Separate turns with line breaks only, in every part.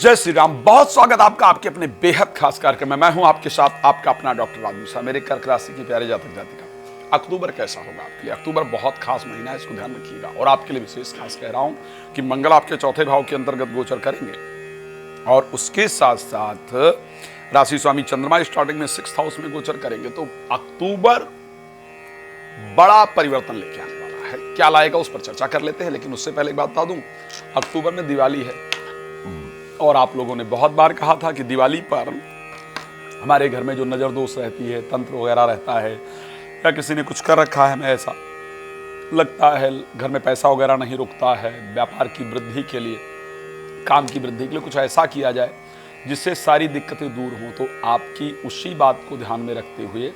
जय श्री राम। बहुत स्वागत आपका आपके अपने बेहद खास कार्यक्रम में। मैं हूं आपके साथ आपका अपना डॉक्टर राजू सा। मेरे कर्क राशि की प्यारे जातक जातिका, अक्टूबर कैसा होगा आपके लिए? अक्टूबर बहुत खास महीना है, इसको ध्यान रखिएगा। और आपके लिए विशेष खास कह रहा हूं कि मंगल आपके चौथे भाव के अंतर्गत गोचर करेंगे और उसके साथ साथ राशि स्वामी चंद्रमा स्टार्टिंग में 6th हाउस में गोचर करेंगे। तो अक्टूबर बड़ा परिवर्तन लेके आने वाला है। क्या लाएगा उस पर चर्चा कर लेते हैं, लेकिन उससे पहले एक बात बता दूं, अक्टूबर में दिवाली है और आप लोगों ने बहुत बार कहा था कि दिवाली पर हमारे घर में जो नजर दोष रहती है, तंत्र वगैरह रहता है, या किसी ने कुछ कर रखा है, हमें ऐसा लगता है घर में पैसा वगैरह नहीं रुकता है, व्यापार की वृद्धि के लिए, काम की वृद्धि के लिए कुछ ऐसा किया जाए जिससे सारी दिक्कतें दूर हों। तो आपकी उसी बात को ध्यान में रखते हुए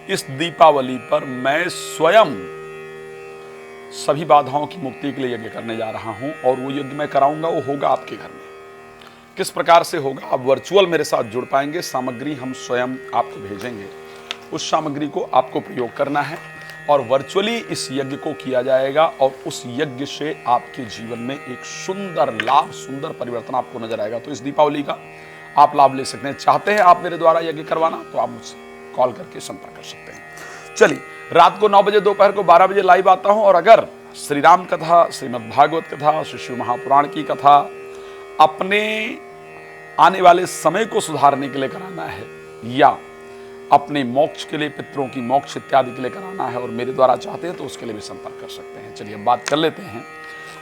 इस दीपावली पर मैं स्वयं सभी बाधाओं की मुक्ति के लिए यज्ञ करने जा रहा हूं। और वो यज्ञ मैं कराऊंगा, वो होगा आपके घर में। किस प्रकार से होगा, आप वर्चुअल मेरे साथ जुड़ पाएंगे। सामग्री हम स्वयं आपको भेजेंगे, उस सामग्री को आपको प्रयोग करना है और वर्चुअली इस यज्ञ को किया जाएगा। और उस यज्ञ से आपके जीवन में एक सुंदर लाभ, सुंदर परिवर्तन आपको नजर आएगा। तो इस दीपावली का आप लाभ ले सकते हैं। चाहते हैं आप मेरे द्वारा यज्ञ करवाना, तो आप मुझसे कॉल करके संपर्क कर सकते हैं। चलिए, रात को 9 बजे, दोपहर को 12 बजे लाइव आता हूं। और अगर श्री राम कथा, श्रीमद् भागवत कथा, श्री शिव महापुराण की कथा अपने आने वाले समय को सुधारने के लिए कराना है, या अपने मोक्ष के लिए, पितरों की मोक्ष इत्यादि के लिए कराना है और मेरे द्वारा चाहते हैं, तो उसके लिए भी संपर्क कर सकते हैं। चलिए, अब बात कर लेते हैं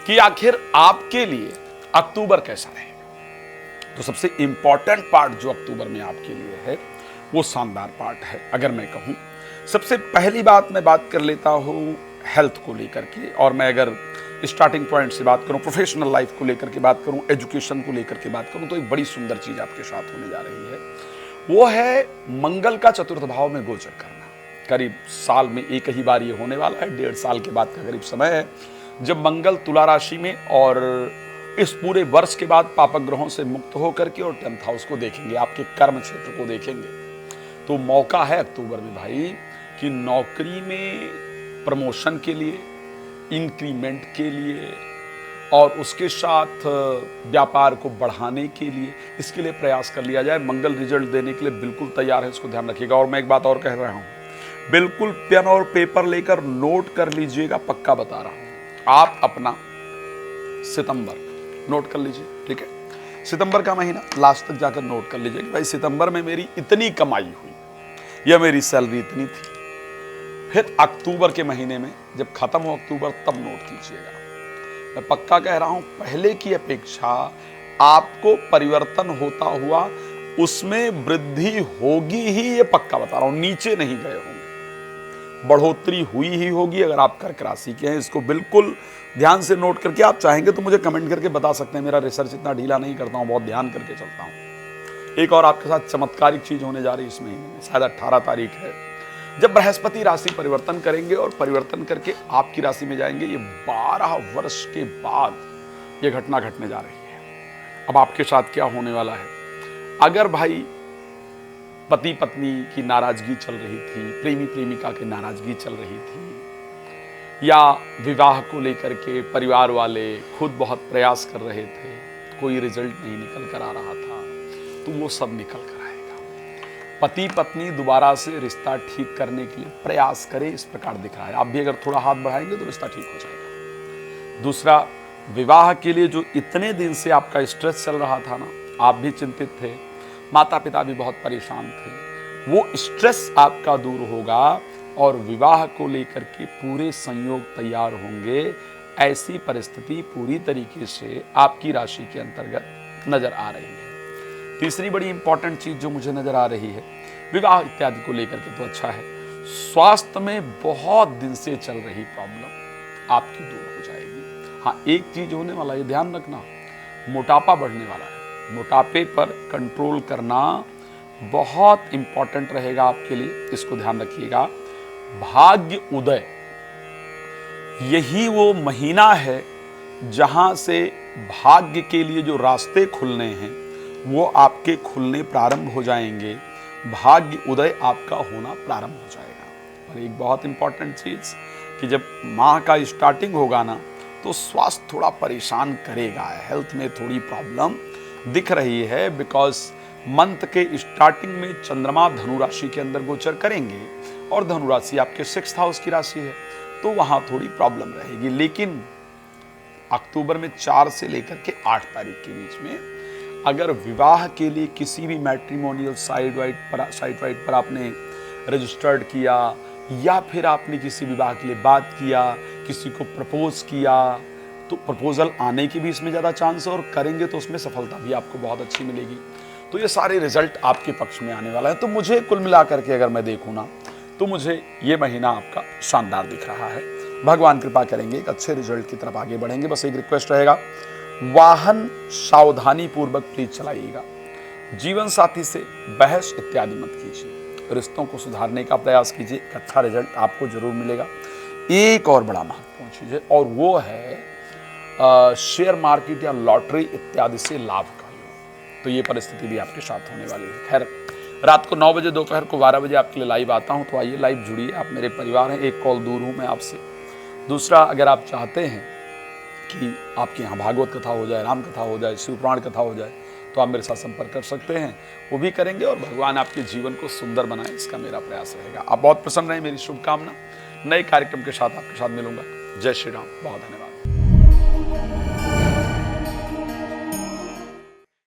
कि आखिर आपके लिए अक्टूबर कैसा रहेगा। तो सबसे इंपॉर्टेंट पार्ट जो अक्टूबर में आपके लिए है, वो शानदार पार्ट है। अगर मैं कहूं, सबसे पहली बात मैं बात कर लेता हूं हेल्थ को लेकर के। और मैं अगर स्टार्टिंग पॉइंट से बात करूं, प्रोफेशनल लाइफ को लेकर के बात करूं, एजुकेशन को लेकर के बात करूं, तो एक बड़ी सुंदर चीज आपके साथ होने जा रही है। वो है मंगल का चतुर्थ भाव में गोचर करना। करीब साल में एक ही बार ये होने वाला है। 1.5 साल के बाद का करीब समय है जब मंगल तुला राशि में, और इस पूरे वर्ष के बाद पापक ग्रहों से मुक्त होकर के और 10th हाउस को देखेंगे, आपके कर्म क्षेत्र को देखेंगे। तो मौका है अक्टूबर में भाई कि नौकरी में प्रमोशन के लिए, इंक्रीमेंट के लिए और उसके साथ व्यापार को बढ़ाने के लिए, इसके लिए प्रयास कर लिया जाए। मंगल रिजल्ट देने के लिए बिल्कुल तैयार है, इसको ध्यान रखिएगा। और मैं एक बात और कह रहा हूं, बिल्कुल पेन और पेपर लेकर नोट कर लीजिएगा, पक्का बता रहा हूं। आप अपना सितंबर नोट कर लीजिए, ठीक है? सितंबर का महीना लास्ट तक जाकर नोट कर लीजिए कि भाई सितंबर में मेरी इतनी कमाई हुई या मेरी सैलरी इतनी थी। फिर अक्टूबर के महीने में जब खत्म हो अक्टूबर, तब नोट कीजिएगा। मैं पक्का कह रहा हूं, पहले की अपेक्षा आपको परिवर्तन होता हुआ उसमें वृद्धि होगी ही, ये पक्का बता रहा हूं। नीचे नहीं गए होंगे, बढ़ोतरी हुई ही होगी। अगर आप कर्क राशि के हैं, इसको बिल्कुल ध्यान से नोट करके, आप चाहेंगे तो मुझे कमेंट करके बता सकते हैं। मेरा रिसर्च इतना ढीला नहीं करता हूं, बहुत ध्यान करके चलता हूं। एक और आपके साथ चमत्कारिक चीज होने जा रही है इस महीने में, शायद 18 तारीख है, जब बृहस्पति राशि परिवर्तन करेंगे और परिवर्तन करके आपकी राशि में जाएंगे। ये 12 वर्ष के बाद ये घटना घटने जा रही है। अब आपके साथ क्या होने वाला है, अगर भाई पति पत्नी की नाराजगी चल रही थी, प्रेमी प्रेमिका की नाराजगी चल रही थी, या विवाह को लेकर के परिवार वाले खुद बहुत प्रयास कर रहे थे, कोई रिजल्ट नहीं निकल कर आ रहा था, तो वो सब निकल कर आएगा। पति पत्नी दोबारा से रिश्ता ठीक करने के लिए प्रयास करें, इस प्रकार दिख रहा है। आप भी अगर थोड़ा हाथ बढ़ाएंगे तो रिश्ता ठीक हो जाएगा। दूसरा, विवाह के लिए जो इतने दिन से आपका स्ट्रेस चल रहा था ना, आप भी चिंतित थे, माता पिता भी बहुत परेशान थे, वो स्ट्रेस आपका दूर होगा और विवाह को लेकर के पूरे संयोग तैयार होंगे। ऐसी परिस्थिति पूरी तरीके से आपकी राशि के अंतर्गत नजर आ रही है। तीसरी बड़ी इंपॉर्टेंट चीज जो मुझे नजर आ रही है, विवाह इत्यादि को लेकर के तो अच्छा है, स्वास्थ्य में बहुत दिन से चल रही प्रॉब्लम आपकी दूर हो जाएगी। हाँ, एक चीज होने वाला, ये ध्यान रखना, मोटापा बढ़ने वाला है। मोटापे पर कंट्रोल करना बहुत इंपॉर्टेंट रहेगा आपके लिए, इसको ध्यान रखिएगा। भाग्य उदय, यही वो महीना है जहां से भाग्य के लिए जो रास्ते खुलने हैं वो आपके खुलने प्रारंभ हो जाएंगे। भाग्य उदय आपका होना प्रारंभ हो जाएगा। और एक बहुत इंपॉर्टेंट चीज कि जब माह का स्टार्टिंग होगा ना, तो स्वास्थ्य थोड़ा परेशान करेगा, हेल्थ में थोड़ी प्रॉब्लम दिख रही है, बिकॉज मंथ के स्टार्टिंग में चंद्रमा धनु राशि के अंदर गोचर करेंगे और धनु राशि आपके 6th हाउस की राशि है, तो वहां थोड़ी प्रॉब्लम रहेगी। लेकिन अक्टूबर में 4 से लेकर के 8 तारीख के बीच में अगर विवाह के लिए किसी भी मैट्रिमोनियल साइट वाइट पर आपने रजिस्टर्ड किया या फिर आपने किसी विवाह के लिए बात किया, किसी को प्रपोज किया, तो प्रपोजल आने की भी इसमें ज़्यादा चांस है और करेंगे तो उसमें सफलता भी आपको बहुत अच्छी मिलेगी। तो ये सारे रिजल्ट आपके पक्ष में आने वाला है। तो मुझे कुल मिलाकर के अगर मैं देखूँ ना, तो मुझे ये महीना आपका शानदार दिख रहा है। भगवान कृपा करेंगे, एक अच्छे रिजल्ट की तरफ आगे बढ़ेंगे। बस एक रिक्वेस्ट रहेगा, वाहन सावधानी पूर्वक प्लीज चलाइएगा। जीवन साथी से बहस इत्यादि मत कीजिए। रिश्तों को सुधारने का प्रयास कीजिए, एक अच्छा रिजल्ट आपको जरूर मिलेगा। एक और बड़ा महत्वपूर्ण चीज है और वो है शेयर मार्केट या लॉटरी इत्यादि से लाभ का योग। तो ये परिस्थिति भी आपके साथ होने वाली है। खैर, रात को 9 बजे, दोपहर को 12 बजे आपके लिए लाइव आता हूं, तो आइए लाइव जुड़िए। आप मेरे परिवार हैं, एक कॉल दूर हूं मैं आपसे। दूसरा, अगर आप चाहते हैं कि आपके यहाँ भागवत कथा हो जाए, राम कथा हो जाए, शिव पुराण कथा हो जाए, तो आप मेरे साथ संपर्क कर सकते हैं, वो भी करेंगे और भगवान आपके जीवन को सुंदर बनाए, इसका मेरा प्रयास रहेगा। आप बहुत प्रसन्न रहें, मेरी शुभकामना। नए कार्यक्रम के साथ आपके साथ मिलूंगा। जय श्री राम, बहुत धन्यवाद।